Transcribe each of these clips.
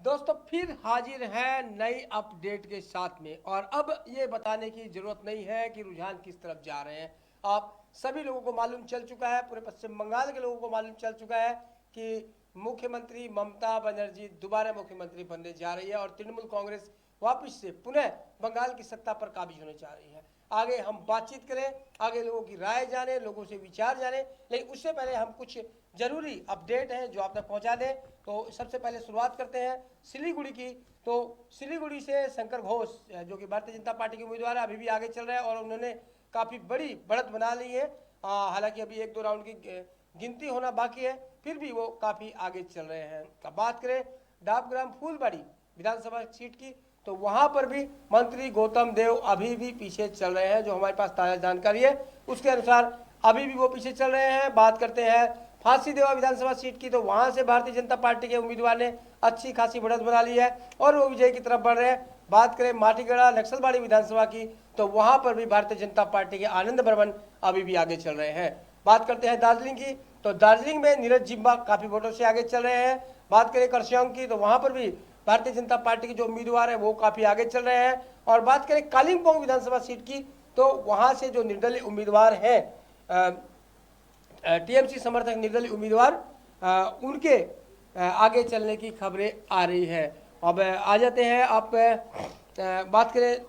दोस्तों फिर हाजिर है नई अपडेट के साथ में। और अब ये बताने की जरूरत नहीं है कि रुझान किस तरफ जा रहे हैं। आप सभी लोगों को मालूम चल चुका है, पूरे पश्चिम बंगाल के लोगों को मालूम चल चुका है कि मुख्यमंत्री ममता बनर्जी दोबारा मुख्यमंत्री बनने जा रही है और तृणमूल कांग्रेस वापस से पुनः बंगाल की सत्ता पर काबिज होने जा रही है। आगे हम बातचीत करें, आगे लोगों की राय जाने, लोगों से विचार जाने, लेकिन उससे पहले हम कुछ जरूरी अपडेट हैं जो आप तक पहुंचा दें। तो सबसे पहले शुरुआत करते हैं सिलीगुड़ी की। तो सिलीगुड़ी से शंकर घोष जो कि भारतीय जनता पार्टी के उम्मीदवार है, अभी भी आगे चल रहे हैं और उन्होंने काफ़ी बड़ी बढ़त बना ली है। हालांकि अभी एक दो राउंड की गिनती होना बाकी है, फिर भी वो काफ़ी आगे चल रहे हैं। अब बात करें डाबग्राम फूलबाड़ी विधानसभा सीट की, तो वहां पर भी मंत्री गौतम देव अभी भी पीछे चल रहे हैं। जो हमारे पास ताज़ा जानकारी है उसके अनुसार अभी भी वो पीछे चल रहे हैं। बात करते हैं फांसी देवा विधानसभा सीट की, तो वहां से भारतीय जनता पार्टी के उम्मीदवार ने अच्छी खासी बढ़त बना ली है और वो विजय की तरफ बढ़ रहे हैं। बात करें माटीगढ़ा नक्सलबाड़ी विधानसभा की, तो वहां पर भी भारतीय जनता पार्टी के आनंद बर्मन अभी भी आगे चल रहे हैं। बात करते हैं दार्जिलिंग की, तो दार्जिलिंग में नीरज जिम्बा काफी वोटों से आगे चल रहे हैं। बात करें करसियांग की, तो वहां पर भी भारतीय जनता पार्टी के जो उम्मीदवार है वो काफी आगे चल रहे हैं। और बात करें कालिम्पोंग विधानसभा सीट की, तो वहां से जो निर्दलीय उम्मीदवार हैं, टीएमसी समर्थक निर्दलीय उम्मीदवार, उनके आगे चलने की खबरें आ रही है। अब आ जाते हैं, आप बात करें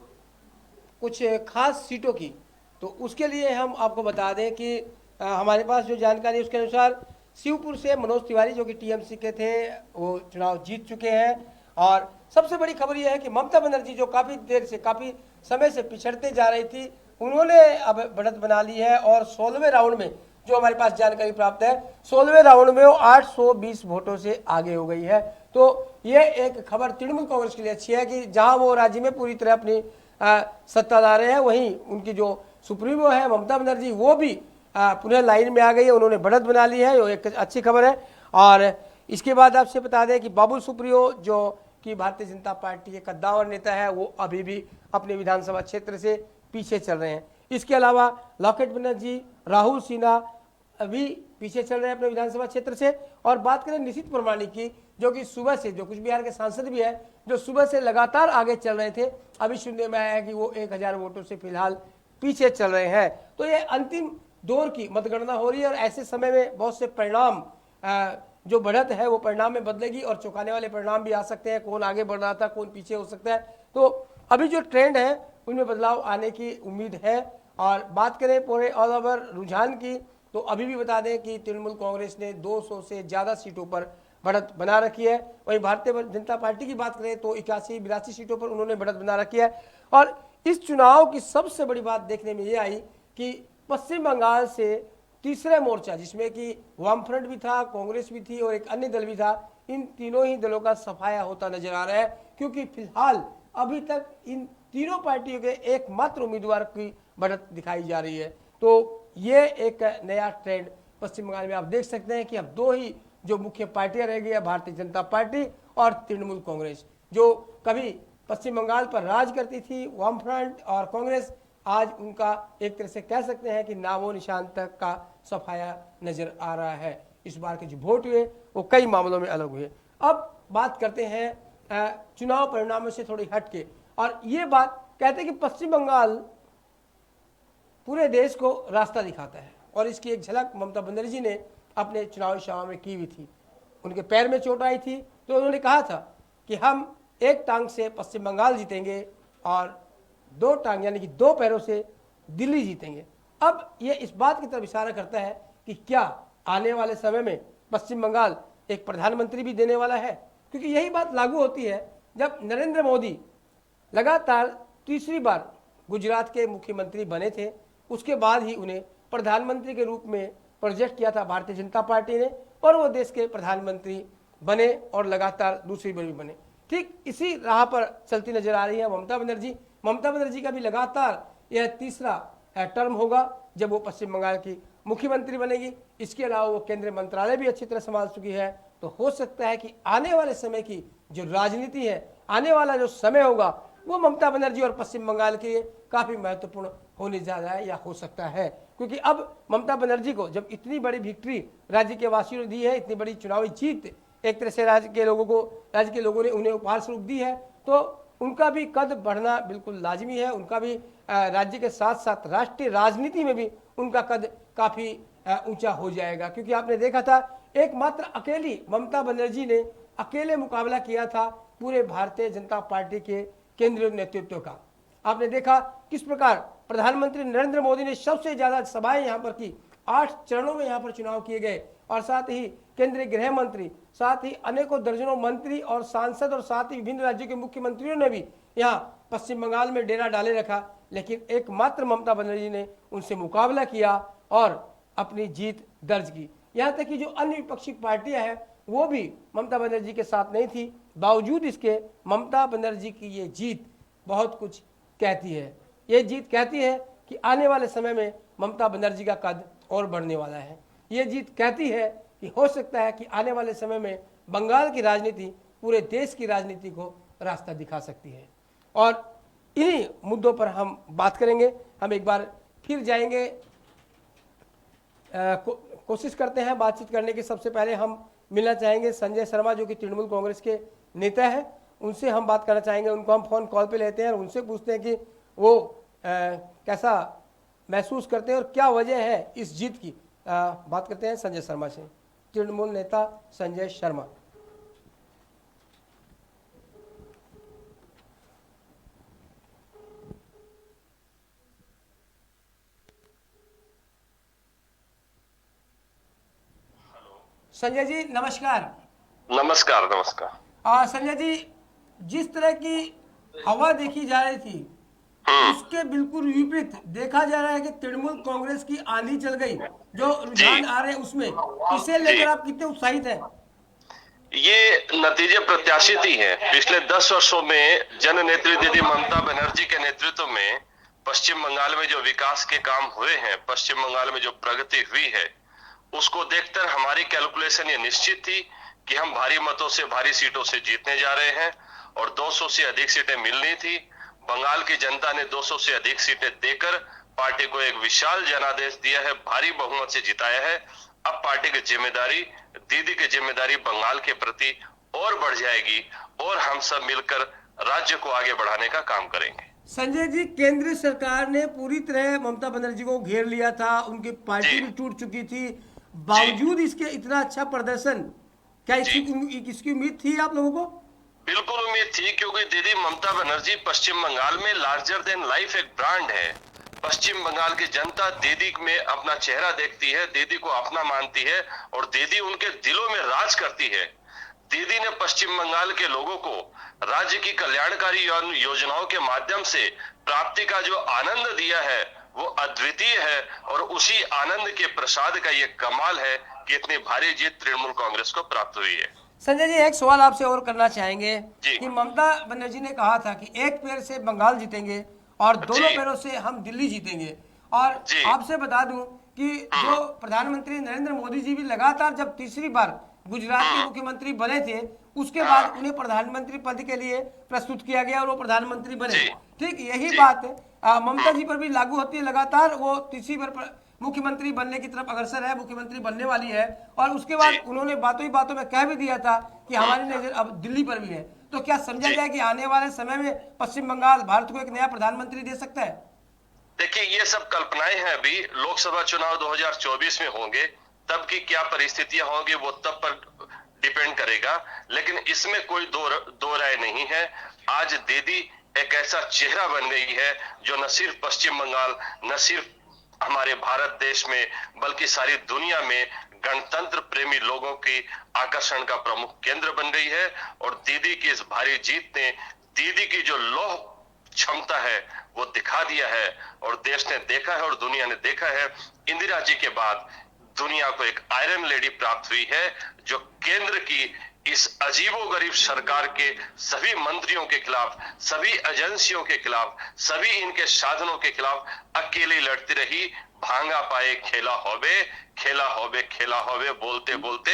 कुछ खास सीटों की, तो उसके लिए हम आपको बता दें कि हमारे पास जो जानकारी है उसके अनुसार शिवपुर से मनोज तिवारी जो कि टीएमसी के थे वो चुनाव जीत चुके हैं। और सबसे बड़ी खबर यह है कि ममता बनर्जी जो काफ़ी देर से, काफ़ी समय से पिछड़ते जा रही थी, उन्होंने अब बढ़त बना ली है और 16वें राउंड में जो हमारे पास जानकारी प्राप्त है 16वें राउंड में वो 820 वोटों से आगे हो गई है। तो ये एक खबर तृणमूल कांग्रेस के लिए अच्छी है कि जहां वो राज्य में पूरी तरह अपनी सत्ताधार है, वहीं उनकी जो सुप्रीमो है ममता बनर्जी वो भी पुनः लाइन में आ गई है, उन्होंने बढ़त बना ली है। वो एक अच्छी खबर है। और इसके बाद आपसे बता दें कि बाबुल सुप्रियो जो कि भारतीय जनता पार्टी के कद्दावर नेता है वो अभी भी अपने विधानसभा क्षेत्र से पीछे चल रहे हैं। इसके अलावा लॉकेट बनर्जी, राहुल सिन्हा अभी पीछे चल रहे हैं अपने विधानसभा क्षेत्र से। और बात करें निशित प्रमाणिक की, जो कि सुबह से, जो कुछ बिहार के सांसद भी है, जो सुबह से लगातार आगे चल रहे थे, अभी सुनने में आया है कि वो 1000 वोटों से फिलहाल पीछे चल रहे हैं। तो ये अंतिम दौर की मतगणना हो रही है और ऐसे समय में बहुत से परिणाम, जो बढ़त है वो परिणाम में बदलेगी और चौंकाने वाले परिणाम भी आ सकते हैं। कौन आगे बढ़ रहा था, कौन पीछे हो सकता है। तो अभी जो ट्रेंड है उनमें बदलाव आने की उम्मीद है। और बात करें पूरे ऑल ओवर रुझान की, तो अभी भी बता दें कि तृणमूल कांग्रेस ने 200 से ज़्यादा सीटों पर बढ़त बना रखी है। वहीं भारतीय जनता पार्टी की बात करें तो 81-82 सीटों पर उन्होंने बढ़त बना रखी है। और इस चुनाव की सबसे बड़ी बात देखने में ये आई कि पश्चिम बंगाल से तीसरे मोर्चा, जिसमें कि वामफ्रंट भी था, कांग्रेस भी थी और एक अन्य दल भी था, इन तीनों ही दलों का सफाया होता नजर आ रहा है। क्योंकि फिलहाल अभी तक इन तीनों पार्टियों के एकमात्र उम्मीदवार की बढ़त दिखाई जा रही है। तो ये एक नया ट्रेंड पश्चिम बंगाल में आप देख सकते हैं कि अब दो ही जो मुख्य पार्टियां रह गई है, भारतीय जनता पार्टी और तृणमूल कांग्रेस। जो कभी पश्चिम बंगाल पर राज करती थी वामफ्रंट और कांग्रेस, आज उनका एक तरह से कह सकते हैं कि नामो निशान तक का सफाया नजर आ रहा है। इस बार के जो वोट हुए वो कई मामलों में अलग हुए। अब बात करते हैं चुनाव परिणामों से थोड़ी हटके, और ये बात कहते हैं कि पश्चिम बंगाल पूरे देश को रास्ता दिखाता है और इसकी एक झलक ममता बनर्जी ने अपने चुनावी सभा में की हुई थी। उनके पैर में चोट आई थी तो उन्होंने कहा था कि हम एक टांग से पश्चिम बंगाल जीतेंगे और दो टांग यानी कि दो पैरों से दिल्ली जीतेंगे। अब ये इस बात की तरफ इशारा करता है कि क्या आने वाले समय में पश्चिम बंगाल एक प्रधानमंत्री भी देने वाला है, क्योंकि यही बात लागू होती है जब नरेंद्र मोदी लगातार तीसरी बार गुजरात के मुख्यमंत्री बने थे, उसके बाद ही उन्हें प्रधानमंत्री के रूप में प्रोजेक्ट किया था भारतीय जनता पार्टी ने और वो देश के प्रधानमंत्री बने और लगातार दूसरी बार भी बने। ठीक इसी राह पर चलती नजर आ रही है ममता बनर्जी। ममता बनर्जी का भी लगातार यह तीसरा टर्म होगा जब वो पश्चिम बंगाल की मुख्यमंत्री बनेगी। इसके अलावा वो केंद्रीय मंत्रालय भी अच्छी तरह संभाल चुकी है। तो हो सकता है कि आने वाले समय की जो राजनीति है, आने वाला जो समय होगा, वो ममता बनर्जी और पश्चिम बंगाल के लिए काफी महत्वपूर्ण होने जा रहा है या हो सकता है। क्योंकि अब ममता बनर्जी को जब इतनी बड़ी विक्ट्री राज्य के वासियों ने दी है, इतनी बड़ी चुनावी जीत एक तरह से राज्य के लोगों ने उन्हें उपहार स्वरूप दी है, तो उनका भी कद बढ़ना बिल्कुल लाजमी है। उनका भी राज्य के साथ साथ राष्ट्रीय राजनीति में भी उनका कद काफ़ी ऊंचा हो जाएगा, क्योंकि आपने देखा था एकमात्र अकेली ममता बनर्जी ने अकेले मुकाबला किया था पूरे भारतीय जनता पार्टी के केंद्रीय नेतृत्व का। आपने देखा किस प्रकार प्रधानमंत्री नरेंद्र मोदी ने सबसे ज्यादा सभाएं यहाँ पर की, 8 चरणों में यहाँ पर चुनाव किए गए, और साथ ही केंद्रीय गृह मंत्री, साथ ही अनेकों दर्जनों मंत्री और सांसद, और साथ ही विभिन्न राज्यों के मुख्यमंत्रियों ने भी यहाँ पश्चिम बंगाल में डेरा डाले रखा, लेकिन एकमात्र ममता बनर्जी ने उनसे मुकाबला किया और अपनी जीत दर्ज की। यहाँ तक कि जो अन्य विपक्षी पार्टियां हैं वो भी ममता बनर्जी के साथ नहीं थी, बावजूद इसके ममता बनर्जी की ये जीत बहुत कुछ कहती है। ये जीत कहती है कि आने वाले समय में ममता बनर्जी का कद और बढ़ने वाला है। ये जीत कहती है कि हो सकता है कि आने वाले समय में बंगाल की राजनीति पूरे देश की राजनीति को रास्ता दिखा सकती है। और इन्हीं मुद्दों पर हम बात करेंगे। हम एक बार फिर जाएंगे, कोशिश करते हैं बातचीत करने की। सबसे पहले हम मिलना चाहेंगे संजय शर्मा, जो कि तृणमूल कांग्रेस के नेता हैं। उनसे हम बात करना चाहेंगे। उनको हम फोन कॉल पे लेते हैं और उनसे पूछते हैं कि वो कैसा महसूस करते हैं और क्या वजह है इस जीत की। बात करते हैं संजय शर्मा से। तृणमूल नेता संजय शर्मा। संजय जी नमस्कार। नमस्कार। नमस्कार। संजय जी, जिस तरह की हवा देखी जा रही थी उसके बिल्कुल विपरीत देखा जा रहा है कि तृणमूल कांग्रेस की आंधी चल गई। जो रुझान आ रहे हैं उसमें, इसे लेकर आप कितने उत्साहित हैं? ये नतीजे प्रत्याशित ही है। पिछले 10 वर्षों में जन नेत्री दीदी ममता बनर्जी के नेतृत्व में पश्चिम बंगाल में जो विकास के काम हुए हैं, पश्चिम बंगाल में जो प्रगति हुई है, उसको देखकर हमारी कैलकुलेशन ये निश्चित थी कि हम भारी मतों से, भारी सीटों से जीतने जा रहे हैं और 200 से अधिक सीटें मिलनी थी। बंगाल की जनता ने 200 से अधिक सीटें देकर पार्टी को एक विशाल जनादेश दिया है, भारी बहुमत से जिताया है। अब पार्टी की जिम्मेदारी, दीदी की जिम्मेदारी बंगाल के प्रति और बढ़ जाएगी और हम सब मिलकर राज्य को आगे बढ़ाने का काम करेंगे। संजय जी, केंद्र सरकार ने पूरी तरह ममता बनर्जी को घेर लिया था, उनकी पार्टी भी टूट चुकी थी, बावजूद इसके इतना अच्छा प्रदर्शन, क्या इसकी उम्मीद थी आप लोगों को? बिल्कुल उम्मीद थी, क्योंकि दीदी ममता बनर्जी पश्चिम बंगाल में लार्जर देन लाइफ एक ब्रांड है। पश्चिम बंगाल की जनता दीदी में अपना चेहरा देखती है, दीदी को अपना मानती है और दीदी उनके दिलों में राज करती है। दीदी ने पश्चिम बंगाल के लोगों को राज्य की कल्याणकारी योजनाओं के माध्यम से प्राप्ति का जो आनंद दिया है वो अद्वितीय है और उसी आनंद के प्रसाद का ये कमाल है कि इतनी भारी जीत तृणमूल कांग्रेस को प्राप्त हुई है। संजय जी, एक सवाल आपसे और करना चाहेंगे कि ममता बनर्जी ने कहा था कि एक पैर से बंगाल जीतेंगे और दोनों पैरों से हम दिल्ली जीतेंगे। और आपसे बता दूं कि जो प्रधानमंत्री नरेंद्र मोदी जी भी लगातार जब तीसरी बार गुजरात के मुख्यमंत्री बने थे, उसके बाद उन्हें प्रधानमंत्री पद के लिए प्रस्तुत किया गया और वो प्रधानमंत्री बने। ठीक यही बात ममता जी पर भी लागू होती है। लगातार वो तीसरी बार मुख्यमंत्री बनने की तरफ अग्रसर है, मुख्यमंत्री बनने वाली है। और उसके बाद उन्होंने बातों ही बातों में कह भी दिया था कि हमारी नजर अब दिल्ली पर भी है। तो क्या समझा जाए कि आने वाले समय में पश्चिम बंगाल भारत को एक नया प्रधानमंत्री दे सकता है? देखिए, ये सब कल्पनाएं हैं। अभी लोकसभा चुनाव 2024 में होंगे, तब की क्या परिस्थितियां होंगी वो तब पर डिपेंड करेगा, लेकिन इसमें कोई दो राय नहीं है। आज दीदी एक ऐसा चेहरा बन गई है जो न सिर्फ पश्चिम बंगाल, न सिर्फ हमारे भारत देश में, बल्कि सारी दुनिया में गणतंत्र प्रेमी लोगों की आकर्षण का प्रमुख केंद्र बन गई है। और दीदी की इस भारी जीत ने दीदी की जो लौह क्षमता है वो दिखा दिया है और देश ने देखा है और दुनिया ने देखा है। इंदिरा जी के बाद दुनिया को एक आयरन लेडी प्राप्त हुई है जो केंद्र की इस अजीबोगरीब सरकार के सभी मंत्रियों के खिलाफ, सभी एजेंसियों के खिलाफ, सभी इनके साधनों के खिलाफ अकेली लड़ती रही। भांगा पाए खेला होवे, खेला होवे, खेला होवे बोलते बोलते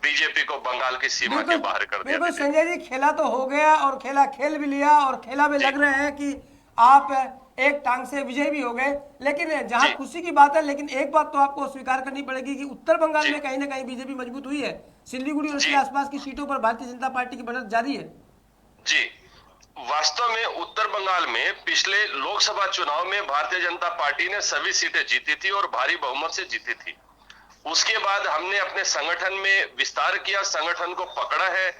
बीजेपी को बंगाल की सीमा के बाहर कर दिया। बिल्कुल संजय जी, खेला तो हो गया और खेला खेल भी लिया और खेला में लग रहे हैं कि आप एक टांग से विजय भी हो गए। लेकिन जहां खुशी की बात है, लेकिन एक बात तो आपको स्वीकार करनी पड़ेगी कि उत्तर बंगाल में कहीं ना कहीं बीजेपी मजबूत हुई है। सिलीगुड़ी और उसके आसपास की सीटों पर भारतीय जनता पार्टी की बढ़त जारी है। जी, वास्तव में उत्तर बंगाल में पिछले लोकसभा चुनाव में भारतीय जनता पार्टी ने सभी सीटें जीती थी और भारी बहुमत से जीती थी। उसके बाद हमने अपने संगठन में विस्तार किया, संगठन को पकड़ा है,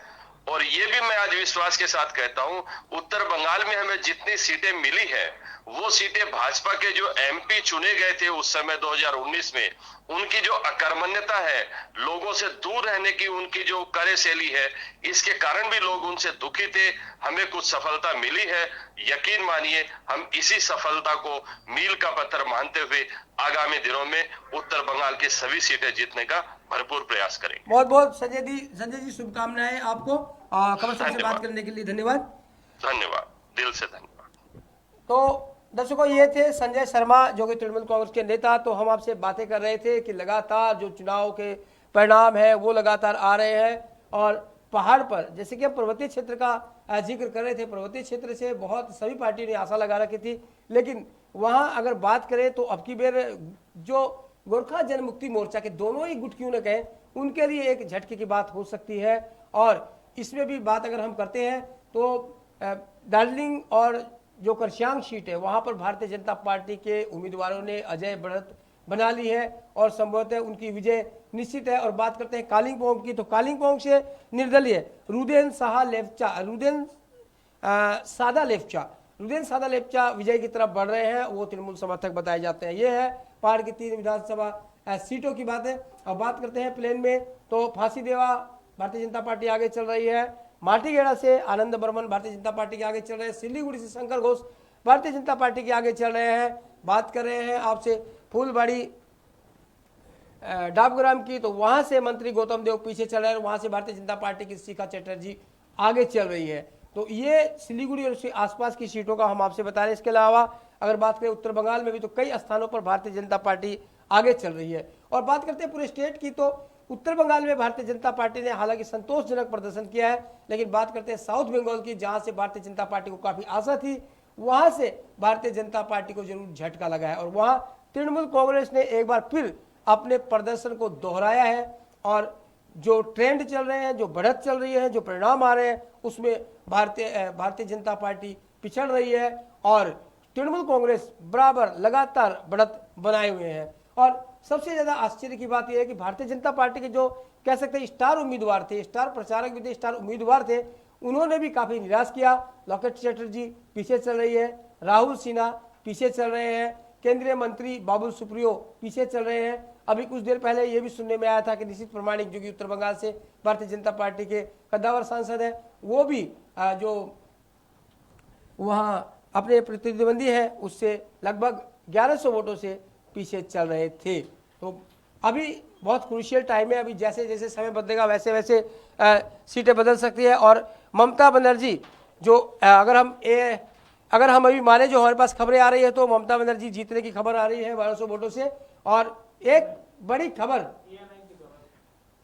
और ये भी मैं आज विश्वास के साथ कहता हूं, उत्तर बंगाल में हमें जितनी सीटें मिली है वो सीटें भाजपा के जो एमपी चुने गए थे उस समय 2019 में, उनकी जो अकर्मण्यता है, लोगों से दूर रहने की उनकी जो कार्यशैली है, इसके कारण भी लोग उनसे दुखी थे। हमें कुछ सफलता मिली है, यकीन मानिए हम इसी सफलता को मील का पत्थर मानते हुए आगामी दिनों में उत्तर बंगाल की सभी सीटें जीतने का भरपूर प्रयास करेंगे। बहुत बहुत संजय जी शुभकामनाएं आपको। खबर सबसे बात धन्यवाद। करने के लिए धन्यवाद। धन्यवाद, दिल से धन्यवाद। तो दर्शकों, ये थे संजय शर्मा जो कि तृणमूल कांग्रेस के नेता। तो हम आपसे बातें कर रहे थे कि लगातार जो चुनाव के परिणाम है वो लगातार आ रहे हैं, और पहाड़ पर जैसे कि हम पर्वतीय क्षेत्र का जिक्र कर रहे थे, पर्वतीय क्षेत्र से बहुत सभी पार्टी ने आशा लगा रखी थी, लेकिन वहाँ अगर बात करें तो अब की बेर जो गोरखा जनमुक्ति मोर्चा के दोनों ही गुट क्यों न कहें, उनके लिए एक झटके की बात हो सकती है। और इसमें भी बात अगर हम करते हैं तो दार्जिलिंग और जो करसियांग सीट है वहां पर भारतीय जनता पार्टी के उम्मीदवारों ने अजय बढ़त बना ली है और संभवतः उनकी विजय निश्चित है। और बात करते हैं कालिम्पोंग की, तो कालिम्पोंग से निर्दलीय रुदेन सादा लेप्चा विजय की तरफ बढ़ रहे हैं, वो तृणमूल समर्थक बताए जाते हैं। ये है पहाड़ की 3 विधानसभा सीटों की बात है। अब बात करते हैं प्लेन में, तो फांसीदेवा भारतीय जनता पार्टी आगे चल रही है, माटीगेड़ा से आनंद बर्मन भारतीय जनता पार्टी के आगे चल रहे हैं, सिलीगुड़ी से शंकर घोष भारतीय जनता पार्टी के आगे चल रहे हैं। बात कर रहे हैं आपसे फूलबाड़ी डाबग्राम की, तो वहां से मंत्री गौतम देव पीछे चल रहे हैं, वहां से भारतीय जनता पार्टी की शिखा चटर्जी आगे चल रही है। तो ये सिलीगुड़ी और उसके आसपास की सीटों का हम आपसे बता रहे हैं। इसके अलावा अगर बात करें उत्तर बंगाल में भी तो कई स्थानों पर भारतीय जनता पार्टी आगे चल रही है। और बात करते हैं पूरे स्टेट की, तो उत्तर बंगाल में भारतीय जनता पार्टी ने हालांकि संतोषजनक प्रदर्शन किया है, लेकिन बात करते हैं साउथ बंगाल की, जहां से भारतीय जनता पार्टी को काफी आशा थी, वहां से भारतीय जनता पार्टी को जरूर झटका लगा है। और वहां तृणमूल कांग्रेस ने एक बार फिर अपने प्रदर्शन को दोहराया है, और जो ट्रेंड चल रहे हैं, जो बढ़त चल रही है, जो परिणाम आ रहे हैं, उसमें भारतीय जनता पार्टी पिछड़ रही है और तृणमूल कांग्रेस बराबर लगातार बढ़त बनाए हुए हैं। और सबसे ज्यादा आश्चर्य की बात यह है कि भारतीय जनता पार्टी के जो कह सकते हैं स्टार उम्मीदवार थे, स्टार प्रचारक भी थे, स्टार उम्मीदवार थे, उन्होंने भी काफी निराश किया। लॉकेट चटर्जी पीछे चल रही है, राहुल सिन्हा पीछे चल रहे हैं, केंद्रीय मंत्री बाबुल सुप्रियो पीछे चल रहे हैं। अभी कुछ देर पहले यह भी सुनने में आया था कि निशित प्रामाणिक जो कि उत्तर बंगाल से भारतीय जनता पार्टी के कद्दावर सांसद है, वो भी जो वहां अपने प्रतिद्वंदी है उससे लगभग 1100 वोटों से पीछे चल रहे थे। तो अभी बहुत क्रूशियल टाइम है, अभी जैसे जैसे समय बदलेगा वैसे वैसे सीटें बदल सकती है। और ममता बनर्जी जो अगर हम अभी माने जो हमारे पास खबरें आ रही है, तो ममता बनर्जी जीतने की खबर आ रही है 1200 वोटों से। और एक बड़ी खबर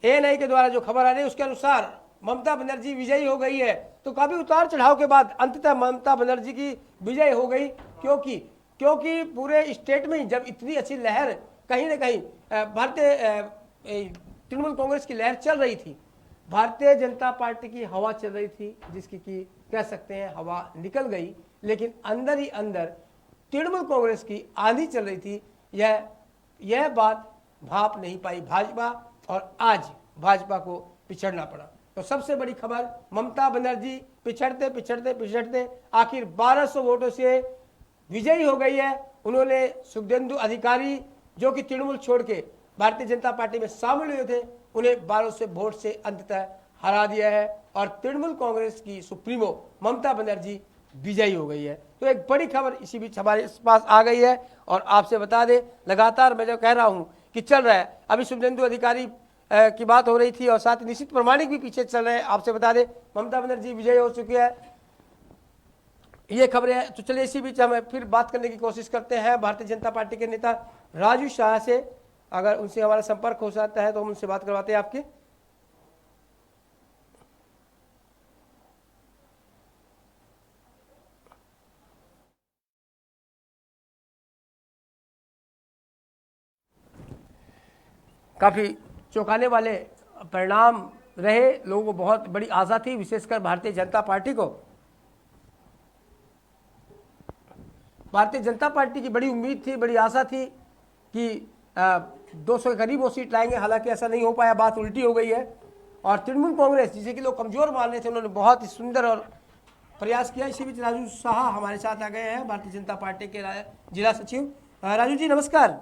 ANI के द्वारा जो खबर आ रही है उसके अनुसार ममता बनर्जी विजयी हो गई है। तो काफी उतार चढ़ाव के बाद अंततः ममता बनर्जी की विजय हो गई, क्योंकि पूरे स्टेट में जब इतनी अच्छी लहर कहीं ना कहीं भारतीय तृणमूल कांग्रेस की लहर चल रही थी, भारतीय जनता पार्टी की हवा चल रही थी, जिसकी की कह सकते हैं हवा निकल गई, लेकिन अंदर ही अंदर तृणमूल कांग्रेस की आंधी चल रही थी। यह बात भाप नहीं पाई भाजपा, और आज भाजपा को पिछड़ना पड़ा। तो सबसे बड़ी खबर, ममता बनर्जी पिछड़ते आखिर 1200 वोटों से विजयी हो गई है। उन्होंने सुखदेंदु अधिकारी जो कि तृणमूल छोड़ के भारतीय जनता पार्टी में शामिल हुए थे, उन्हें 1200 वोट से अंततः हरा दिया है और तृणमूल कांग्रेस की सुप्रीमो ममता बनर्जी विजयी हो गई है। तो एक बड़ी खबर इसी बीच हमारे पास आ गई है, और आपसे बता दें लगातार मैं जो कह रहा हूं कि चल रहा है, अभी शुभेंदु अधिकारी की बात हो रही थी और साथ ही निशित प्रामाणिक भी पीछे चल रहे हैं। आपसे बता दें ममता बनर्जी विजयी हो चुकी है, ये खबरें हैं। तो चलिए इसी बीच हम फिर बात करने की कोशिश करते हैं भारतीय जनता पार्टी के नेता राजू शाह से। अगर उनसे हमारा संपर्क हो सकता है तो हम उनसे बात करवाते हैं आपकी। काफी चौंकाने वाले परिणाम रहे, लोगों को बहुत बड़ी आशा थी, विशेषकर भारतीय जनता पार्टी को। भारतीय जनता पार्टी की बड़ी उम्मीद थी, बड़ी आशा थी कि 200 के करीब वो सीट लाएंगे। हालांकि ऐसा नहीं हो पाया, बात उल्टी हो गई है। और तृणमूल कांग्रेस, जिसे कि लोग कमजोर मान रहे थे, उन्होंने बहुत ही सुंदर और प्रयास किया। इसी बीच राजू शाह हमारे साथ आ गए हैं, भारतीय जनता पार्टी के जिला सचिव। राजू जी नमस्कार।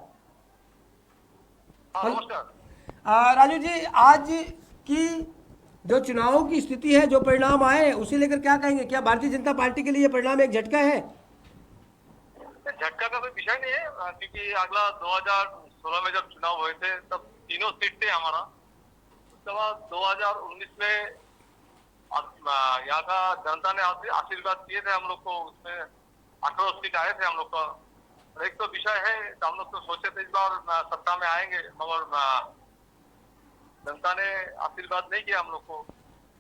राजू जी, आज की जो चुनावों की स्थिति है, जो परिणाम आए, उसे लेकर क्या कहेंगे? क्या भारतीय जनता पार्टी के लिए परिणाम एक झटका है? झटका का कोई विषय नहीं है, क्योंकि अगला 2016 में जब चुनाव हुए थे तब तीनों सीट थे हमारा। उसके बाद 2019 में यहाँ का जनता ने आशीर्वाद दिए थे हम लोग को, उसमें 18 सीट आए थे हम लोग का। एक तो विषय है, तो हम लोग तो सोचे थे इस बार सत्ता में आएंगे, मगर जनता ने आशीर्वाद नहीं किया हम लोग को,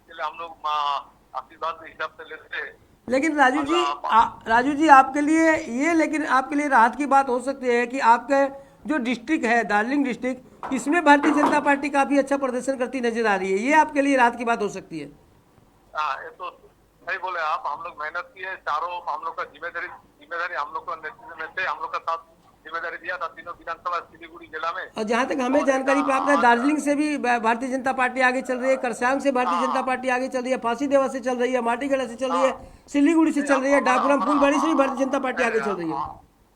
इसलिए हम लोग आशीर्वाद के हिसाब से लेते। लेकिन राजू जी आपके लिए ये, लेकिन आपके लिए राहत की बात हो सकती है कि आपका जो डिस्ट्रिक्ट है दार्जिलिंग डिस्ट्रिक्ट, इसमें भारतीय जनता पार्टी काफी अच्छा प्रदर्शन करती नजर आ रही है। ये आपके लिए राहत की बात हो सकती है। ये तो सही बोले आप। हम लोग मेहनत किए, चारों हम लोग का जिम्मेदारी हम लोग का नेतृत्व में से हम लोग का साथ जिम्मेदारी दिया था तीनों विधानसभा सिलीगुड़ी जिला में। और जहां तक हमें जानकारी प्राप्त है, दार्जिलिंग से भी भारतीय जनता पार्टी आगे चल रही है, करसांग से भारतीय जनता पार्टी आगे चल रही है, फांसीदेवा से चल रही है, माटीगढ़ से चल रही है, सिलीगुड़ी से चल रही है, डाकुरम फुलबाड़ी से भी भारतीय जनता पार्टी आगे चल रही है।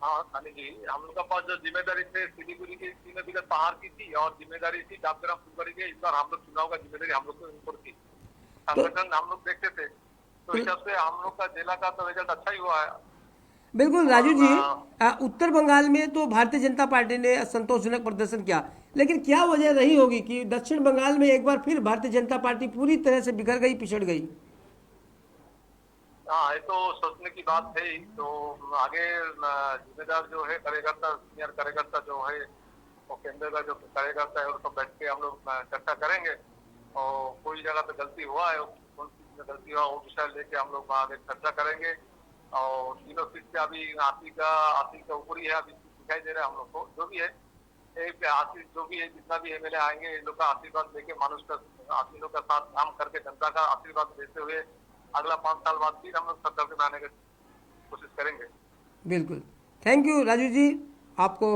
हाँ सानी जी, हम लोग का पास जो जिम्मेदारी थे सिलीगुड़ी की 3 विगत पहाड़ की थी, और जिम्मेदारी थी डाकुरम फुलबाड़ी की। इस बार हम लोग चुनाव का जिम्मेदारी हम लोग को ऊपर थी, संगठन हम लोग देखते थे, तो इस हिसाब से हम लोग का जिला का तो रिजल्ट अच्छा ही हुआ है। बिल्कुल राजू जी, उत्तर बंगाल में तो भारतीय जनता पार्टी ने संतोषजनक प्रदर्शन किया, लेकिन क्या वजह रही होगी कि दक्षिण बंगाल में एक बार फिर भारतीय जनता पार्टी पूरी तरह से बिखर गई, पिछड़ गई? हाँ, ये तो सोचने की बात है। तो आगे जिम्मेदार जो है कार्यकर्ता, सीनियर कार्यकर्ता जो है, वो केंद्र का जो कार्यकर्ता है, उसको बैठ के हम लोग चर्चा करेंगे, और कोई जगह पे गलती हुआ है, कौन सी गलती हुआ वो विषय लेके हम लोग आगे चर्चा करेंगे। और तीनों सीट से अभी 80 का ऊपर ही है, अभी दिखाई दे रहा है हम लोग को। जो भी है, एक 80 जो भी है, जितना भी एमएलए आएंगे, इन लोग का आशीर्वाद लेके, मानुष का आप लोग का साथ काम करके जनता का आशीर्वाद देते हुए अगला 5 साल बाद फिर हम लोग सरकार में आने की कोशिश करेंगे। बिल्कुल, थैंक यू राजू जी, आपको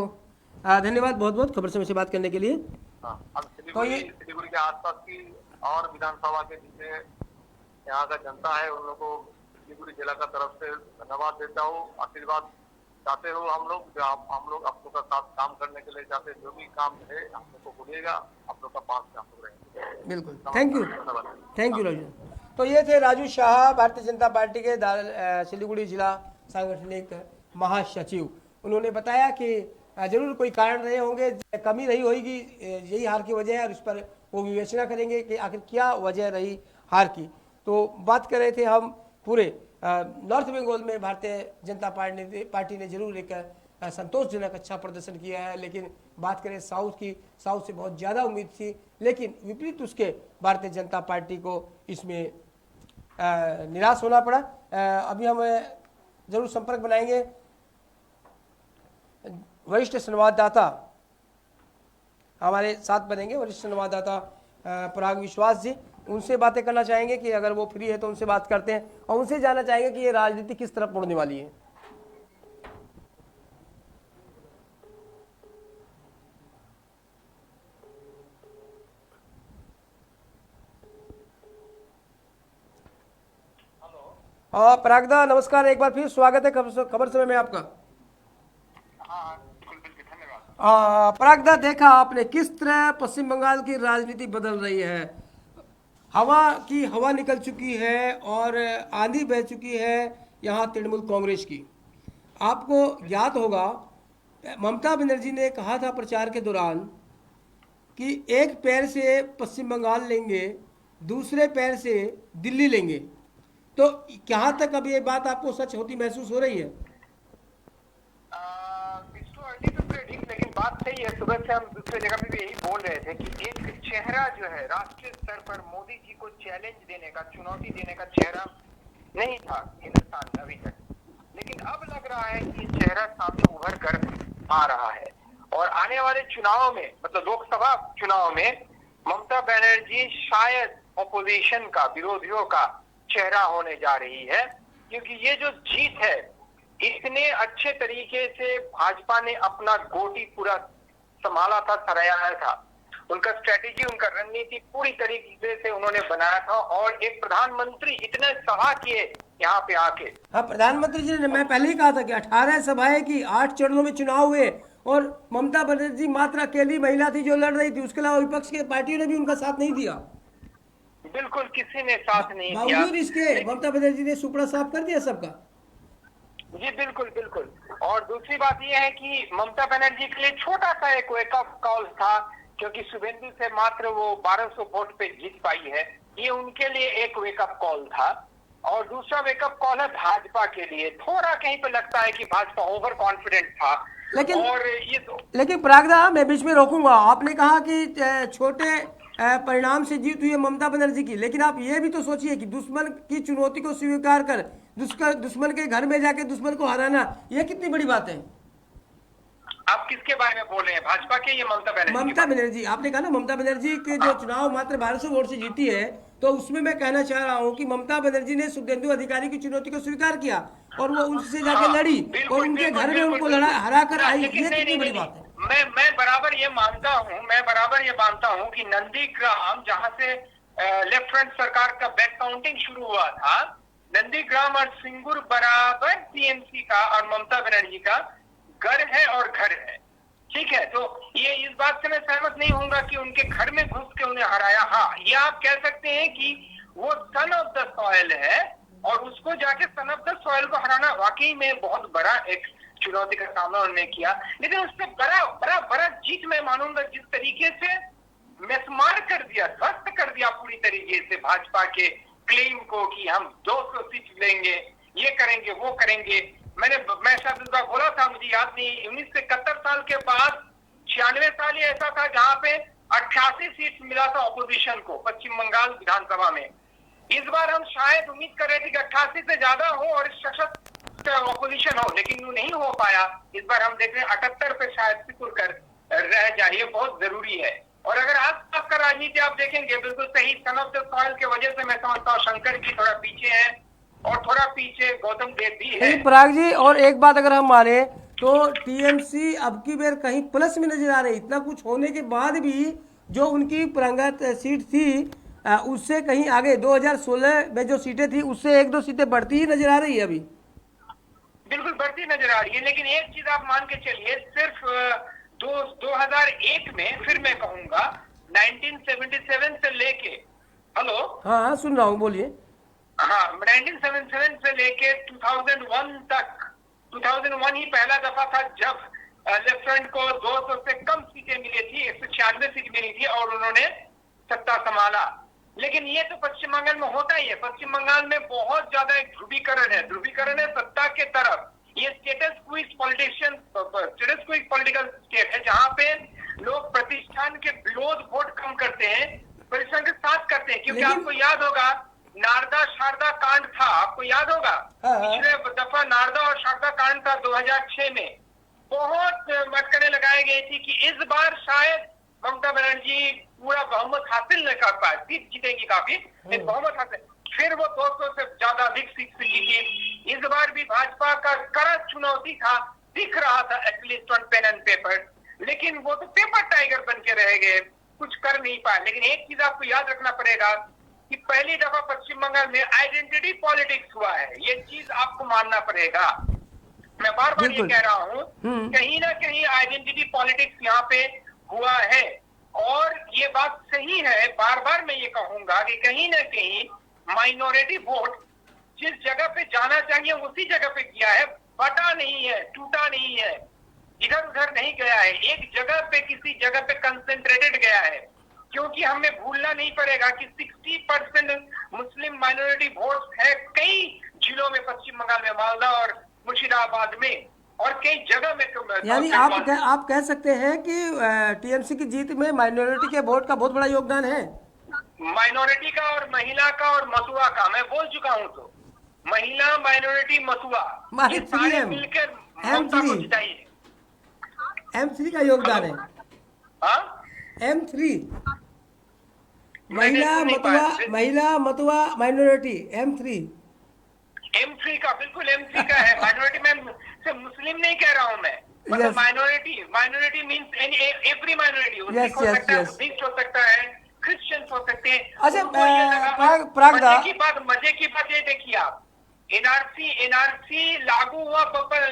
धन्यवाद बहुत बहुत खबर समय से बात करने के लिए। अब सिलीगुड़ी के आसपास की और विधानसभा के जितने यहाँ का जनता है, उन लोगों को सिलीगुड़ी जिला का तरफ से धन्यवाद देता हूँ। आशीर्वाद चाहते हो हम लोग, जो हम लोग आप लोग का साथ काम करने के लिए चाहते, जो भी काम है हम लोग को बोलिएगा, आप लोग का पास में हम लोग रहेंगे। बिल्कुल, थैंक यू राजू। तो ये थे राजू शाह, भारतीय जनता पार्टी के सिलीगुड़ी जिला सांगठनिक महासचिव। उन्होंने बताया कि जरूर कोई कारण रहे होंगे, कमी रही होगी, यही हार की वजह है, और इस पर वो विवेचना करेंगे कि आखिर क्या वजह रही हार की। तो बात कर रहे थे हम पूरे नॉर्थ बंगाल में भारतीय जनता पार्टी ने जरूर एक संतोषजनक अच्छा प्रदर्शन किया है, लेकिन बात करें साउथ की, साउथ से बहुत ज़्यादा उम्मीद थी, लेकिन विपरीत उसके भारतीय जनता पार्टी को इसमें निराश होना पड़ा। अभी हम जरूर संपर्क बनाएंगे वरिष्ठ संवाददाता, हमारे साथ बनेंगे वरिष्ठ संवाददाता पराग विश्वास जी। उनसे बातें करना चाहेंगे कि अगर वो फ्री है तो उनसे बात करते हैं, और उनसे जानना चाहेंगे कि ये राजनीति किस तरफ मुड़ने वाली है। हाँ परागदा, नमस्कार, एक बार फिर स्वागत है खबर समय में आपका। परागदा, देखा आपने किस तरह पश्चिम बंगाल की राजनीति बदल रही है, हवा निकल चुकी है और आंधी बह चुकी है यहाँ तृणमूल कांग्रेस की। आपको याद होगा ममता बनर्जी ने कहा था प्रचार के दौरान कि एक पैर से पश्चिम बंगाल लेंगे, दूसरे पैर से दिल्ली लेंगे। तो कहाँ तक अब ये बात आपको सच होती महसूस हो रही है? लेकिन बात सही है। सुबह से हम दूसरे जगह पे भी यही बोल रहे थे कि एक चेहरा जो है राष्ट्रीय स्तर पर मोदी जी को चैलेंज देने का, चुनौती देने का चेहरा नहीं था हिंदुस्तान में अभी तक, लेकिन अब लग रहा है कि चेहरा सामने उभर कर आ रहा है। और आने वाले चुनाव में, मतलब लोकसभा चुनाव में ममता बनर्जी शायद ऑपोजिशन का, विरोधियों का चेहरा होने जा रही है, क्योंकि ये जो जीत है इतने अच्छे तरीके से भाजपा ने अपना गोटी पूरा संभाला था, सराया था। उनका स्ट्रेटेजी, उनका रणनीति पूरी तरीके से उन्होंने बनाया था, और एक प्रधानमंत्री इतने सभा किए यहाँ पे आके। हाँ, प्रधानमंत्री जी ने, मैं पहले ही कहा था कि 18 सभाएं की, 8 चरणों में चुनाव हुए, और ममता बनर्जी मात्र अकेली महिला थी जो लड़ रही थी। उसके अलावा विपक्ष के पार्टियों ने भी उनका साथ नहीं दिया। बिल्कुल किसी ने साथ नहीं दिया। बावजूद इसके ममता बनर्जी ने सुपड़ा साफ कर दिया सबका। जी बिल्कुल बिल्कुल। और दूसरी बात यह है कि ममता बनर्जी के लिए छोटा सा एक वेकअप कॉल था, क्योंकि शुभेंदु से मात्र वो 1200 वोट पे जीत पाई है। ये उनके लिए एक वेकअप कॉल था। और दूसरा वेकअप कॉल है भाजपा के लिए। थोड़ा कहीं पे लगता है कि भाजपा ओवर कॉन्फिडेंट था। लेकिन परागदा, मैं बीच में रोकूंगा। आपने कहा कि छोटे परिणाम से जीत हुई है ममता बनर्जी की, लेकिन आप ये भी तो सोचिए कि दुश्मन की चुनौती को स्वीकार कर दुश्मन के घर में जाके दुश्मन को हराना, यह कितनी बड़ी बात है। आप किसके बारे में बोल रहे हैं, भाजपा के या ममता बनर्जी? ममता बनर्जी, आपने कहा ना ममता बनर्जी के जो चुनाव मात्र 1200 वोट से जीती है, तो उसमें मैं कहना चाह रहा हूं कि ममता बनर्जी ने शुभेंदु अधिकारी की चुनौती को स्वीकार किया और वो उनसे जाके लड़ी और उनके घर में उनको हरा कर आई। ये कितनी बड़ी बात है। मैं बराबर ये मानता हूं कि नंदीग्राम, जहां से लेफ्ट फ्रंट सरकार का बैक काउंटिंग शुरू हुआ था, नंदीग्राम और सिंगुर बराबर टीएमसी का और ममता बनर्जी का घर है और घर है। ठीक है, तो ये इस बात से मैं सहमत नहीं होऊंगा कि उनके घर में घुस के उन्हें हराया। हाँ, ये आप कह सकते हैं कि वो सन ऑफ द सॉइल है, और उसको जाके सन ऑफ द सॉइल को हराना वाकई में बहुत बड़ा एक चुनौती का सामना उन्होंने किया। लेकिन उससे बड़ा जीत मैं मानूंगा जिस तरीके से मिसमार कर दिया, ध्वस्त कर दिया पूरी तरीके से भाजपा के क्लेम को कि हम 200 सीट लेंगे, ये करेंगे, वो करेंगे। मैं शायद इस बार बोला था, मुझे याद नहीं, 1971 साल के बाद 96 साल ही ऐसा था जहां पे 88 सीट मिला था ऑपोजिशन को पश्चिम बंगाल विधानसभा में। इस बार हम शायद उम्मीद कर रहे थे कि 88 से ज्यादा हो और सशक्त ऑपोजिशन हो, लेकिन वो नहीं हो पाया। इस बार हम देख रहे हैं 78 पे शायद सिकुड़ कर रह जाए, ये बहुत जरूरी है। और अगर आसपास का राजनीति आप देखेंगे, बिल्कुल सही, सन ऑफ द सॉइल की वजह से मैं समझता हूँ शंकर जी थोड़ा पीछे है और थोड़ा पीछे गौतम देव भी है। पराग जी, और एक बात अगर हम माने तो टीएमसी अब की बार कहीं प्लस में नजर आ रही। इतना कुछ होने के बाद भी जो उनकी परंगत सीट थी उससे कहीं आगे 2016 में जो सीटें थी उससे 1-2 सीटें बढ़ती ही नजर आ रही है। अभी बिल्कुल बढ़ती नजर आ रही है, लेकिन एक चीज आप मान के चलिए, सिर्फ 2001 में, फिर मैं कहूंगा 1977 से लेके, हेलो, हाँ सुन रहा हूँ, बोलिए। हाँ, 1977 से लेके 2001 तक, 2001 ही पहला दफा था जब लेफ्ट फ्रंट को 200 से कम सीटें मिली थी, 196 सीट मिली थी और उन्होंने सत्ता संभाला। लेकिन ये तो पश्चिम बंगाल में होता ही है। पश्चिम बंगाल में बहुत ज्यादा एक ध्रुवीकरण है सत्ता के तरफ। ये स्टेटस क्विक पॉलिटिकल स्टेट है जहां पे लोग प्रतिष्ठान के विरोध वोट कम करते हैं, परिश्रम के साथ करते हैं। क्योंकि आपको याद होगा नारदा शारदा कांड था, आपको याद होगा, पिछले दफा नारदा और शारदा कांड था 2006 में। बहुत मटकने लगाई गई थी कि इस बार शायद ममता बनर्जी पूरा बहुमत हासिल न कर पाए, सीट जीतेंगी काफी, लेकिन बहुमत हासिल, फिर वो 200 से ज्यादा अधिक सीट से जीती। इस बार भी भाजपा का कड़ा चुनौती था, दिख रहा था at least on pen and paper, लेकिन वो तो पेपर टाइगर बन के रह गए, कुछ कर नहीं पाए। लेकिन एक चीज आपको याद रखना पड़ेगा कि पहली दफा पश्चिम बंगाल में आइडेंटिटी पॉलिटिक्स हुआ है, ये चीज आपको मानना पड़ेगा। मैं बार बार ये कह रहा हूँ, कहीं ना कहीं आइडेंटिटी पॉलिटिक्स यहाँ पे हुआ है, और ये बात सही है। बार बार मैं ये कहूंगा कि कहीं ना कहीं माइनॉरिटी वोट जिस जगह पे जाना चाहिए उसी जगह पे गया है, बटा नहीं है, टूटा नहीं है, इधर उधर नहीं गया है, एक जगह पे, किसी जगह पे कंसेंट्रेटेड गया है। क्योंकि हमें भूलना नहीं पड़ेगा कि 60% मुस्लिम माइनॉरिटी वोट है कई जिलों में पश्चिम बंगाल में, मालदा और मुर्शिदाबाद में, और कई जगह में। यानी आप कह सकते हैं कि टीएमसी की जीत में माइनॉरिटी के वोट का बहुत बड़ा योगदान है। माइनॉरिटी का और महिला का और मसुआ का, मैं बोल चुका हूं, तो महिला, माइनॉरिटी, मसुआ, ये सारे मिलकर ममता को जिताइए। M3 का योगदान है। हाँ, M3 महिला मतुआ माइनॉरिटी M3 का बिल्कुल M3 का है। माइनॉरिटी में सिर्फ मुस्लिम नहीं कह रहा हूँ मैं, मतलब माइनॉरिटी मींस एवरी माइनॉरिटी। हो सकता है, बुद्धिस्ट हो सकता है, क्रिश्चियंस हो सकते हैं। अच्छा, मजे की बात ये देखिए आप, एनआरसी लागू हुआ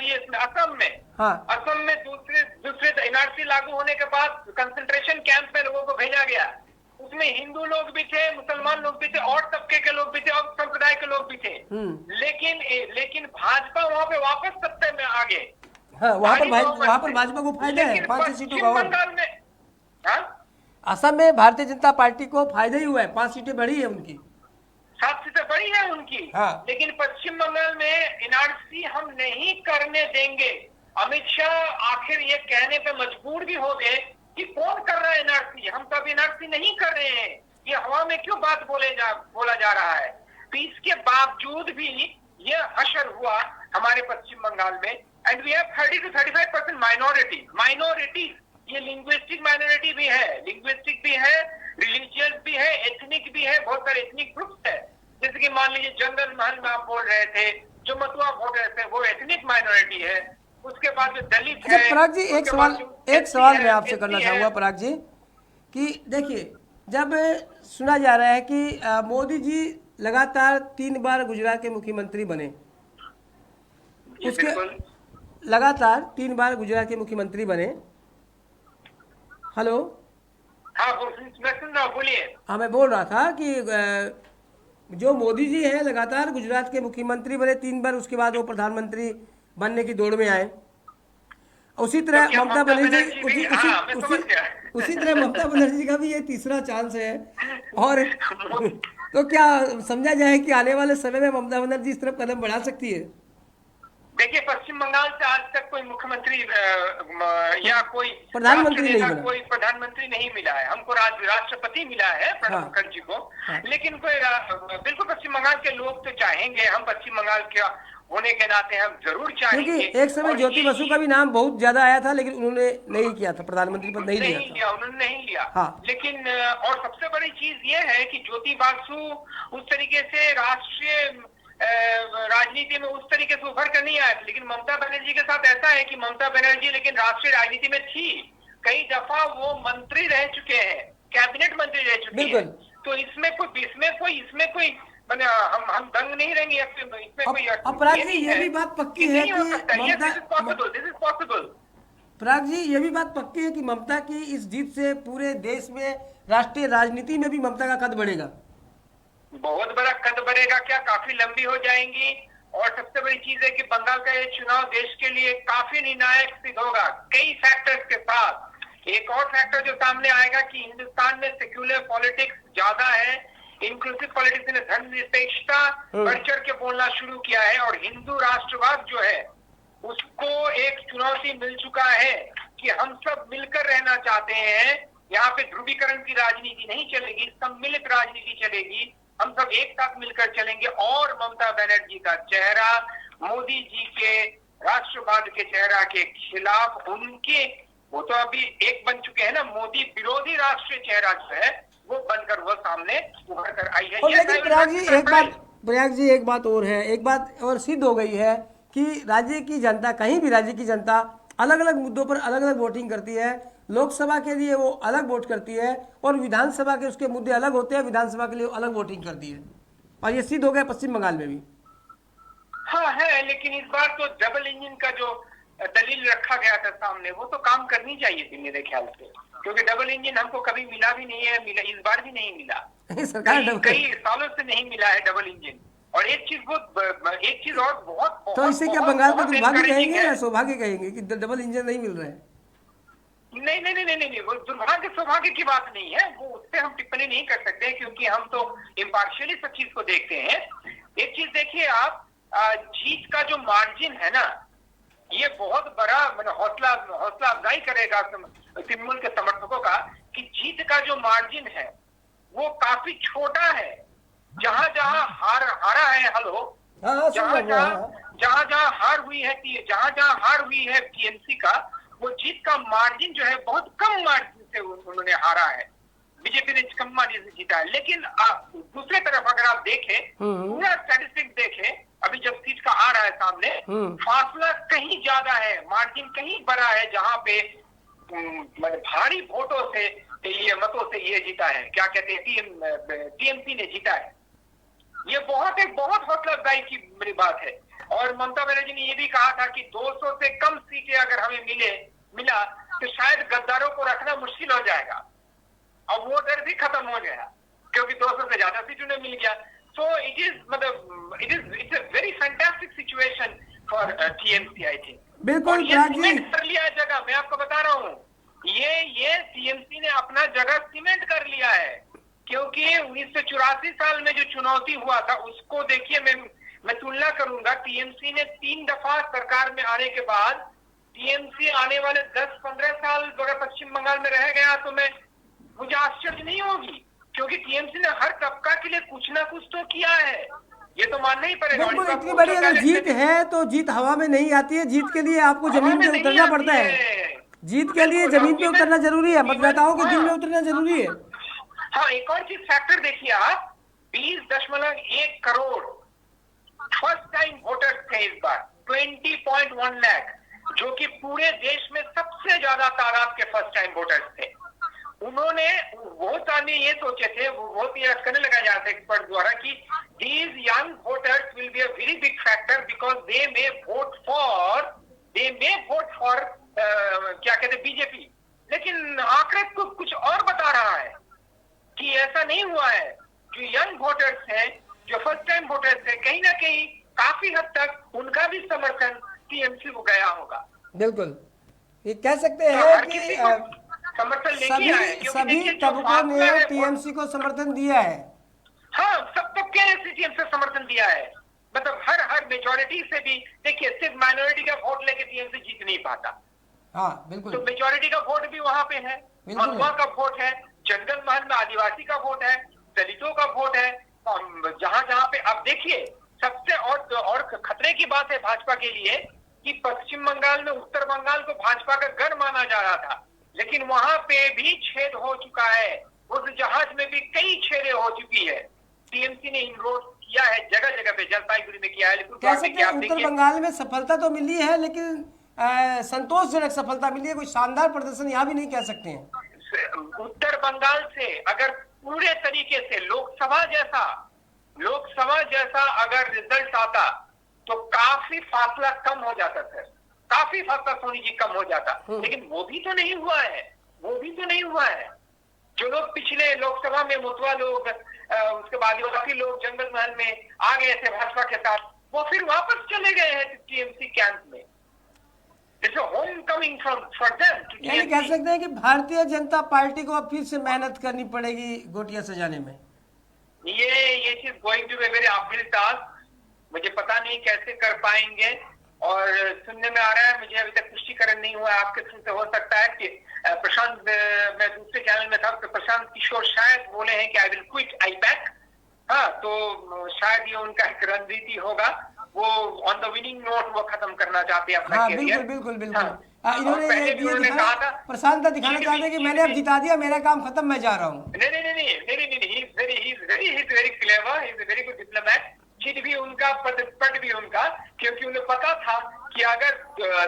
ये असम में। हाँ। असम में दूसरे एनआरसी लागू होने के बाद कंसंट्रेशन कैंप में लोगों को भेजा गया। उसमें हिंदू लोग भी थे, मुसलमान लोग भी थे, और तबके के लोग भी थे, और संप्रदाय के लोग भी थे। लेकिन भाजपा वहां पे वापस सत्ता में आ गए। हाँ, वहाँ पर भाजपा को फायदा है 5 सीटों का। बंगाल में, हाँ, असम में भारतीय जनता पार्टी को फायदा ही हुआ है, 5 सीटें बढ़ी है उनकी, 7 सीटें बढ़ी है उनकी। हाँ। लेकिन पश्चिम बंगाल में एनआरसी हम नहीं करने देंगे। अमित शाह आखिर ये कहने पे मजबूर भी हो गए कि कौन कर रहा है एनआरसी, हम तो अभी एनआरसी नहीं कर रहे हैं, ये हवा में क्यों बात बोला जा रहा है। तो इसके बावजूद भी ये हशर हुआ हमारे पश्चिम बंगाल में। And we have 30 to 35% minority. ये लिंग्विस्टिक माइनॉरिटी भी है, रिलीजियस भी है, एथनिक भी है, बहुत सारे एथनिक ग्रुप्स है। जैसे कि मान लीजिए जंगल महल में आप बोल रहे थे, जो मतुआ बोल रहे थे, वो एथनिक माइनॉरिटी है। उसके बाद जो दलित है। पराग जी, एक सवाल मैं आपसे करना चाहूंगा पराग जी, कि देखिए जब सुना जा रहा है कि मोदी जी लगातार 3 बार गुजरात के मुख्यमंत्री बने, उसके लगातार 3 बार गुजरात के मुख्यमंत्री बने। हेलो, हाँ बोलिए। हाँ, मैं बोल रहा था कि जो मोदी जी हैं लगातार गुजरात के मुख्यमंत्री बने 3 बार, उसके बाद वो प्रधानमंत्री बनने की दौड़ में आए। उसी तरह ममता बनर्जी उसी तरह ममता बनर्जी का भी ये तीसरा चांस है। और तो क्या समझा जाए कि आने वाले समय में ममता बनर्जी इस तरफ कदम बढ़ा सकती है? देखिए, पश्चिम बंगाल से आज तक कोई मुख्यमंत्री या कोई प्रधानमंत्री नहीं मिला है। हमको राष्ट्रपति मिला है प्रणब मुखर्जी को। लेकिन कोई बिल्कुल पश्चिम बंगाल के लोग तो चाहेंगे, हम पश्चिम बंगाल के होने के नाते हम जरूर चाहेंगे। क्योंकि एक समय ज्योति बसु का भी नाम बहुत ज्यादा आया था, लेकिन उन्होंने नहीं किया था, प्रधानमंत्री पद नहीं लिया, उन्होंने नहीं लिया। हाँ। लेकिन और सबसे बड़ी चीज ये है कि ज्योति बसु उस तरीके से राष्ट्रीय राजनीति में उस तरीके से उभर कर नहीं आया। लेकिन ममता बनर्जी के साथ ऐसा है कि ममता बनर्जी लेकिन राष्ट्रीय राजनीति में थी, कई दफा वो मंत्री रह चुके हैं, कैबिनेट मंत्री रह चुके हैं। तो इसमें कोई हम दंग नहीं रहेंगे। इसमें कोई पराग जी ये भी बात पक्की है कि पराग जी ये भी बात पक्की है कि ममता की इस जीत से पूरे देश में राष्ट्रीय राजनीति में भी ममता का कद बढ़ेगा, बहुत बड़ा कद बढ़ेगा। क्या काफी लंबी हो जाएंगी। और सबसे बड़ी चीज है कि बंगाल का ये चुनाव देश के लिए काफी निर्णायक सिद्ध होगा कई फैक्टर्स के साथ। एक और फैक्टर जो सामने आएगा कि हिंदुस्तान में सेक्युलर पॉलिटिक्स ज्यादा है, इंक्लूसिव पॉलिटिक्स ने धर्मनिरपेक्षता बढ़ चढ़ के बोलना शुरू किया है, और हिंदू राष्ट्रवाद जो है उसको एक चुनौती मिल चुका है कि हम सब मिलकर रहना चाहते हैं। यहाँ पे ध्रुवीकरण की राजनीति नहीं चलेगी, सम्मिलित राजनीति चलेगी। हम सब एक साथ मिलकर चलेंगे। और ममता बनर्जी का चेहरा मोदी जी के राष्ट्रवाद के चेहरा के खिलाफ उनके, वो तो अभी एक बन चुके हैं ना, मोदी विरोधी राष्ट्रीय चेहरा जो है वो बनकर वो सामने उभर कर आई है। लेकिन प्रयाग जी एक बात और है, एक बात और सिद्ध हो गई है कि राज्य की जनता, कहीं भी राज्य की जनता अलग अलग मुद्दों पर अलग अलग वोटिंग करती है। लोकसभा के लिए वो अलग वोट करती है और विधानसभा के उसके मुद्दे अलग होते हैं, विधानसभा के लिए अलग वोटिंग करती है, और ये सिद्ध हो गया पश्चिम बंगाल में भी। हाँ है, लेकिन इस बार तो डबल इंजन का जो दलील रखा गया था सामने, वो तो काम करनी चाहिए थी मेरे ख्याल से, क्योंकि डबल इंजन हमको कभी मिला भी नहीं है, इस बार भी नहीं मिला। सरकार कई सालों से नहीं मिला है डबल इंजन। और एक चीज और बहुत तो इससे क्या बंगाल को दुर्भाग्य कहेंगे या सौभाग्य कहेंगे कि डबल इंजन नहीं मिल रहा है? नहीं, वो दुर्भाग्य सौभाग्य की बात नहीं है, वो उस पर हम टिप्पणी नहीं कर सकते, क्योंकि हम तो इम्पार्शियली सब चीज को देखते हैं। एक चीज देखिए आप, जीत का जो मार्जिन है ना, ये बहुत बड़ा हौसला अफजाई करेगा तृणमूल के समर्थकों का, कि जीत का जो मार्जिन है वो काफी छोटा है। जहां जहां हारा है, जहां हार हुई है टीएमसी का, वो जीत का मार्जिन जो है बहुत कम मार्जिन से उन्होंने हारा है। बीजेपी ने कम मार्जिन से जीता है। लेकिन दूसरे तरफ अगर आप देखें, पूरा स्टैटिस्टिक देखें, अभी जब सीट का आ रहा है सामने, फासला कहीं ज्यादा है, मार्जिन कहीं बड़ा है, जहां पे मतलब भारी वोटों से ये मतों से ये जीता है, क्या कहते हैं, टीएमसी ने जीता है। ये बहुत हौसला अफजाई की मेरी बात है। और ममता बनर्जी ने ये भी कहा था कि 200 से कम सीटें अगर हमें मिला तो शायद गद्दारों को रखना मुश्किल हो जाएगा। अब वो डर भी खत्म हो गया क्योंकि 200 से ज्यादा सीट उन्हें मिल गया। So it's a very fantastic situation for TMC, I think. बिल्कुल कर लिया जगह, मैं आपको बता रहा हूँ, ये टीएमसी ने अपना जगह सीमेंट कर लिया है, क्योंकि 1984 साल में जो चुनौती हुआ था उसको देखिए, मैं तुलना करूंगा। टीएमसी ने 3 दफा सरकार में आने के बाद, टीएमसी आने वाले 10-15 साल अगर पश्चिम बंगाल में रह गया तो मुझे आश्चर्य नहीं होगी, क्योंकि टीएमसी ने हर तबका के लिए कुछ ना कुछ तो किया है, ये तो मानना ही पड़ेगा। बिल्कुल, इतनी बड़ी अगर जीत है तो जीत हवा में नहीं आती है, जीत के लिए आपको जमीन पे उतरना पड़ता है। जीत के लिए जमीन पे उतरना जरूरी है, मतदाताओं के दिल में उतरना जरूरी है। हाँ, एक और चीज फैक्टर देखिए आप, 20.1 करोड़ फर्स्ट टाइम वोटर्स थे इस बार, 20.1 लाख, जो कि पूरे देश में सबसे ज्यादा तादाद के फर्स्ट टाइम वोटर्स थे। उन्होंने बहुत आदमी ये सोचे थे, बहुत ये करने लगा जा रहा एक्सपर्ट द्वारा कि these young voters will be a very big factor because they may vote for क्या कहते बीजेपी। लेकिन आंकड़े को कुछ और बता रहा है कि ऐसा नहीं हुआ है। जो यंग वोटर्स हैं, जो फर्स्ट टाइम वोटर्स हैं, कहीं ना कहीं काफी हद तक उनका भी समर्थन टीएमसी को गया होगा। बिल्कुल, ये कह सकते हैं कि समर्थन लेके आए, सभी तबकों ने टीएमसी को समर्थन दिया है। हाँ, सब तबके ने टीएमसी को समर्थन दिया है, मतलब हर मेजोरिटी से भी। देखिए, सिर्फ माइनॉरिटी का वोट लेके टीएमसी जीत नहीं पाता। हाँ बिल्कुल, तो मेजोरिटी का वोट भी वहां पे है, महुआ का वोट है, जंगल महल में आदिवासी का वोट है, दलितों का वोट है, जहां पे अब देखिए सबसे और खतरे की बात है भाजपा के लिए कि पश्चिम बंगाल में उत्तर बंगाल को भाजपा का गढ़ माना जा रहा था, लेकिन वहां पे भी छेद हो चुका है। उस जहाज में भी कई छेदें हो चुकी है। टीएमसी ने इनरोड किया है जगह जगह पे, जलपाईगुड़ी में किया है, कह सकते हैं उत्तर बंगाल में सफलता तो मिली है, लेकिन संतोषजनक सफलता मिली है, कोई शानदार प्रदर्शन यहाँ भी नहीं कह सकते हैं। उत्तर बंगाल से अगर पूरे तरीके से लोकसभा जैसा अगर रिजल्ट आता तो काफी फासला कम हो जाता सर, काफी फासला सोनी जी कम हो जाता। लेकिन वो भी तो नहीं हुआ है। जो लोग पिछले लोकसभा में मुतवा लोग, उसके बाद आदिवासी लोग जंगल महल में आ गए थे भाजपा के साथ, वो फिर वापस चले गए हैं टीएमसी कैंप में। यानी कह सकते हैं कि भारतीय जनता पार्टी को अब फिर से मेहनत करनी पड़ेगी गोटियां सजाने में। ये चीज going to be very uphill task. मुझे पता नहीं कैसे कर पाएंगे, और सुनने में आ रहा है, मुझे अभी तक पुष्टिकरण नहीं हुआ, आपके सुनते हो सकता है कि प्रशांत, मैं दूसरे चैनल में था तो प्रशांत किशोर शायद बोले हैं कि आई विल क्विट आईपैक। हाँ, तो शायद ये उनका एक रणनीति होगा, वो ऑन द विनिंग नोट वो खत्म करना चाहते हैं अपना कैरियर। बिल्कुल। इन्होंने ये कहा था, प्रशांत दिखाना चाहते हैं कि मैंने अब जिता दिया, मेरा काम खत्म, मैं जा रहा हूँ। नहीं, he is very clever, he is a very good diplomat. Chit भी उनका, पद भी उनका, क्योंकि उन्हें पता था कि अगर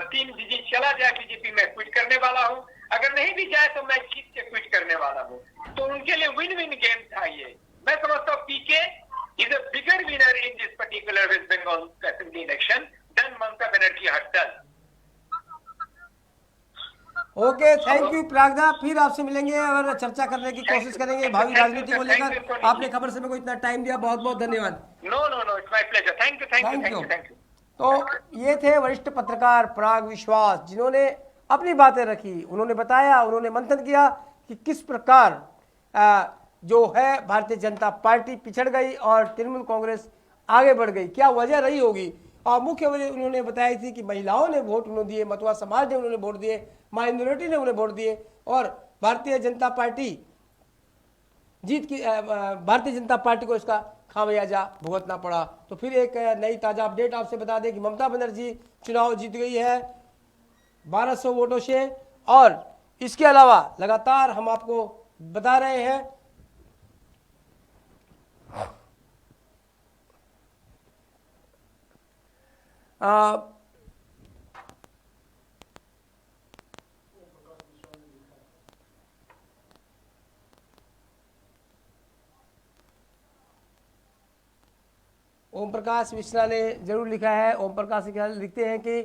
3 डिजिट चला जाए बीजेपी में क्विट करने वाला हूँ, अगर नहीं भी जाए तो मैं जीत के क्विट करने वाला हूँ। तो उनके लिए विन विन गेम था ये। मैं समझता हूँ पीके is a bigger winner in this particular West Bengal assembly election than Mamata Banerjee had done. Okay, thank you प्रागदा, फिर आपसे मिलेंगे और चर्चा करने की कोशिश करेंगे भावी राजनीति को लेकर। आपने खबर से मेरे को इतना टाइम दिया, बहुत बहुत धन्यवाद। No, it's my pleasure, thank you. तो ये थे वरिष्ठ पत्रकार पराग विश्वास, जिन्होंने अपनी बातें रखी, उन्होंने बताया, उन्होंने मंथन किया कि किस प्रकार जो है भारतीय जनता पार्टी पिछड़ गई और तृणमूल कांग्रेस आगे बढ़ गई, क्या वजह रही होगी। और मुख्य वजह उन्होंने बताई थी कि महिलाओं ने वोट उन्होंने दिए, मतुआ समाज ने उन्होंने वोट दिए, माइनॉरिटी ने उन्हें वोट दिए, और भारतीय जनता पार्टी भारतीय जनता पार्टी को इसका खामियाजा भुगतना पड़ा। तो फिर एक नई ताज़ा अपडेट आपसे बता दें कि ममता बनर्जी चुनाव जीत गई है 1200 वोटों से, और इसके अलावा लगातार हम आपको बता रहे हैं। ओम प्रकाश मिश्रा ने जरूर लिखा है। ओम प्रकाश लिखते हैं कि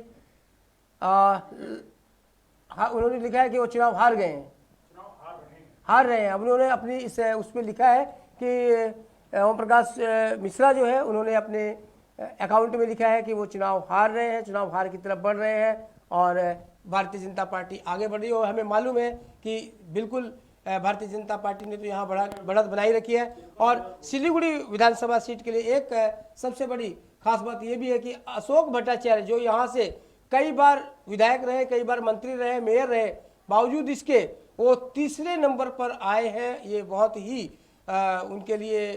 हाँ, उन्होंने लिखा है कि वो चुनाव हार गए हैं, हार रहे हैं। अब उन्होंने अपनी इस उसमें लिखा है कि ओम प्रकाश मिश्रा जो है उन्होंने अपने अकाउंट में लिखा है कि वो चुनाव हार रहे हैं, चुनाव हार की तरफ बढ़ रहे हैं और भारतीय जनता पार्टी आगे बढ़ रही है। और हमें मालूम है कि बिल्कुल भारतीय जनता पार्टी ने तो यहाँ बढ़त बनाई रखी है। और सिलीगुड़ी विधानसभा सीट के लिए एक सबसे बड़ी खास बात यह भी है कि अशोक भट्टाचार्य जो यहाँ से कई बार विधायक रहे, कई बार मंत्री रहे, मेयर रहे, बावजूद इसके वो तीसरे नंबर पर आए हैं। ये बहुत ही उनके लिए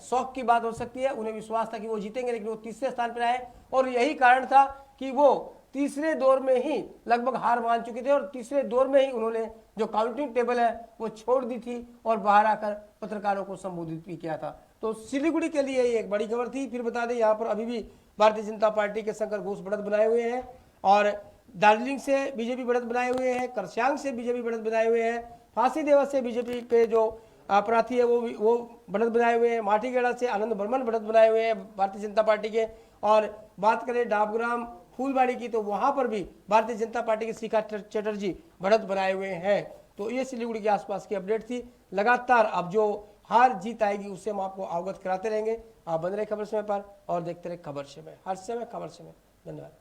शौक की बात हो सकती है। उन्हें विश्वास था कि वो जीतेंगे, लेकिन वो तीसरे स्थान पर आए और यही कारण था कि वो तीसरे दौर में ही लगभग हार मान चुके थे और तीसरे दौर में ही उन्होंने जो काउंटिंग टेबल है वो छोड़ दी थी और बाहर आकर पत्रकारों को संबोधित भी किया था। तो सिलीगुड़ी के लिए ये एक बड़ी खबर थी। फिर बता दें यहाँ पर अभी भी भारतीय जनता पार्टी के शंकर घोष बढ़त बनाए हुए हैं और दार्जिलिंग से बीजेपी बढ़त बनाए हुए हैं, करसियांग से बीजेपी बढ़त बनाए हुए हैं, फांसी देवा से बीजेपी के जो प्रार्थी है वो बढ़त बनाए हुए हैं, माटीगेड़ा से आनंद बर्मन बढ़त बनाए हुए हैं भारतीय जनता पार्टी के। और बात करें डाबग्राम फूलबाड़ी की तो वहां पर भी भारतीय जनता पार्टी के शिखा चटर्जी बढ़त बनाए हुए हैं। तो ये सिलीगुड़ी के आसपास की अपडेट थी। लगातार अब जो हार जीत आएगी उससे हम आपको अवगत कराते रहेंगे। आप बन रहे खबर समय पर और देखते रहे खबर समय, हर समय खबर समय। धन्यवाद।